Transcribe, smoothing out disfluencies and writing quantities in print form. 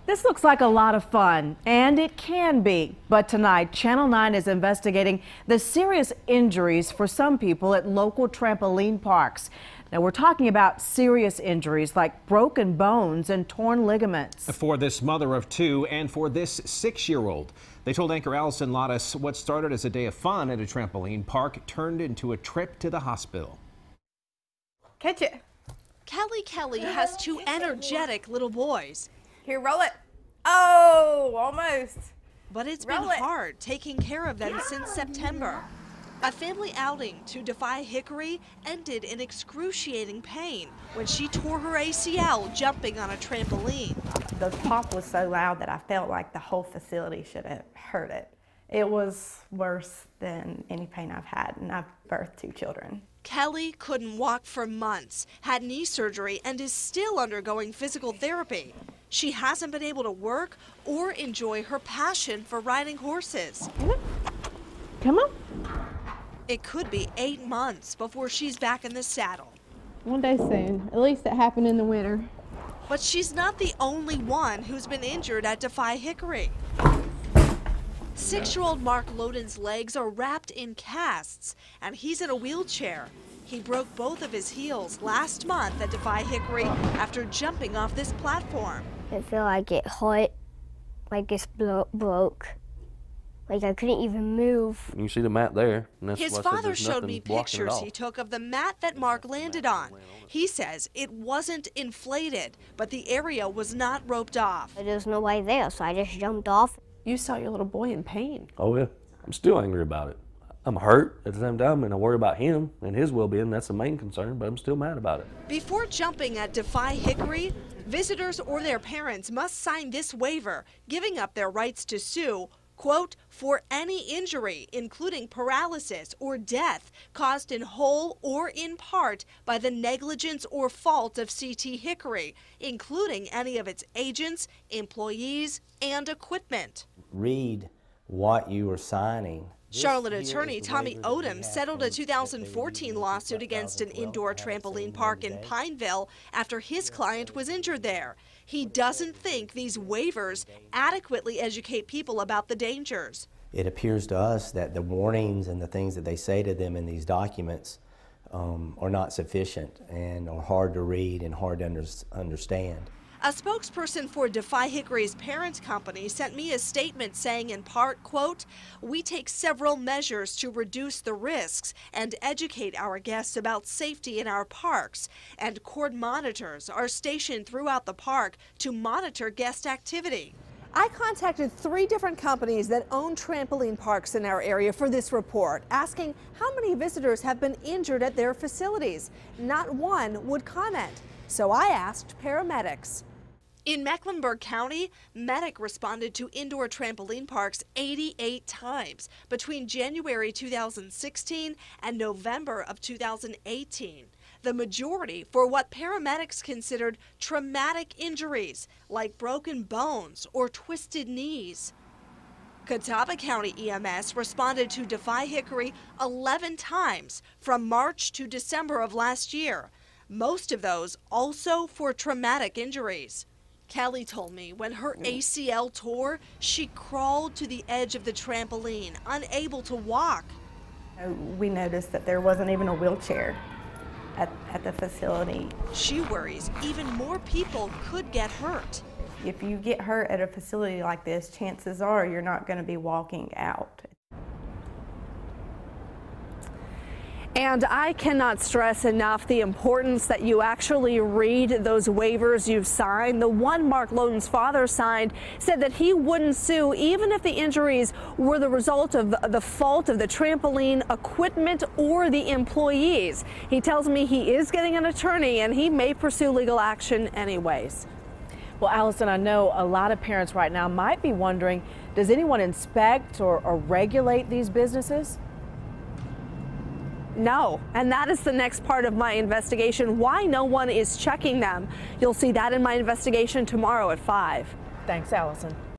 This looks like a lot of fun, and it can be. But tonight, Channel 9 is investigating the serious injuries for some people at local trampoline parks. Now, we're talking about serious injuries like broken bones and torn ligaments. For this mother of two and for this 6-year-old. They told anchor Allison Lottis what started as a day of fun at a trampoline park turned into a trip to the hospital. Catch it. Kelly has two energetic little boys. Here, roll it. Oh, almost. But it's been hard taking care of them since September. A family outing to Defy Hickory ended in excruciating pain when she tore her ACL jumping on a trampoline. The pop was so loud that I felt like the whole facility should have heard it. It was worse than any pain I've had, and I've birthed 2 children. Kelly couldn't walk for months, had knee surgery, and is still undergoing physical therapy. She hasn't been able to work or enjoy her passion for riding horses. Come on. It could be 8 months before she's back in the saddle. One day soon. At least it happened in the winter. But she's not the only one who's been injured at Defy Hickory. 6-year-old Mark Loden's legs are wrapped in casts, and he's in a wheelchair. He broke both of his heels last month at Defy Hickory after jumping off this platform. I feel like it hurt, like it's broke. Like I couldn't even move. You see the mat there. And that's His father showed me pictures he took of the mat that Mark landed on. He says it wasn't inflated, but the area was not roped off. There's nobody there, so I just jumped off. You saw your little boy in pain. Oh yeah, I'm still angry about it. I'm hurt at the same time, and I worry about him and his well-being. That's the main concern, but I'm still mad about it. Before jumping at Defy Hickory, visitors or their parents must sign this waiver, giving up their rights to sue, quote, for any injury, including paralysis or death caused in whole or in part by the negligence or fault of CT Hickory, including any of its agents, employees, and equipment. Read what you are signing. Charlotte attorney Tommy Odom settled a 2014 lawsuit against an indoor trampoline park in Pineville after his client was injured there. He doesn't think these waivers adequately educate people about the dangers. It appears to us that the warnings and the things that they say to them in these documents are not sufficient and are hard to read and hard to understand. A spokesperson for Defy Hickory's parent company sent me a statement saying in part, quote, we take several measures to reduce the risks and educate our guests about safety in our parks, and cord monitors are stationed throughout the park to monitor guest activity. I contacted 3 different companies that own trampoline parks in our area for this report, asking how many visitors have been injured at their facilities. Not one would comment. So I asked paramedics. In Mecklenburg County, medic responded to indoor trampoline parks 88 times between January 2016 and November of 2018. The majority for what paramedics considered traumatic injuries like broken bones or twisted knees. Catawba County EMS responded to Defy Hickory 11 times from March to December of last year. Most of those also for traumatic injuries. Kelly told me when her ACL tore, she crawled to the edge of the trampoline, unable to walk. We noticed that there wasn't even a wheelchair at the facility. She worries even more people could get hurt. If you get hurt at a facility like this, chances are you're not going to be walking out. And I cannot stress enough the importance that you actually read those waivers you've signed. The one Mark Loden's father signed said that he wouldn't sue even if the injuries were the result of the fault of the trampoline equipment or the employees. He tells me he is getting an attorney and he may pursue legal action anyways. Well, Allison, I know a lot of parents right now might be wondering, does anyone inspect or regulate these businesses? No, and that is the next part of my investigation, why no one is checking them. You'll see that in my investigation tomorrow at 5. Thanks, Allison.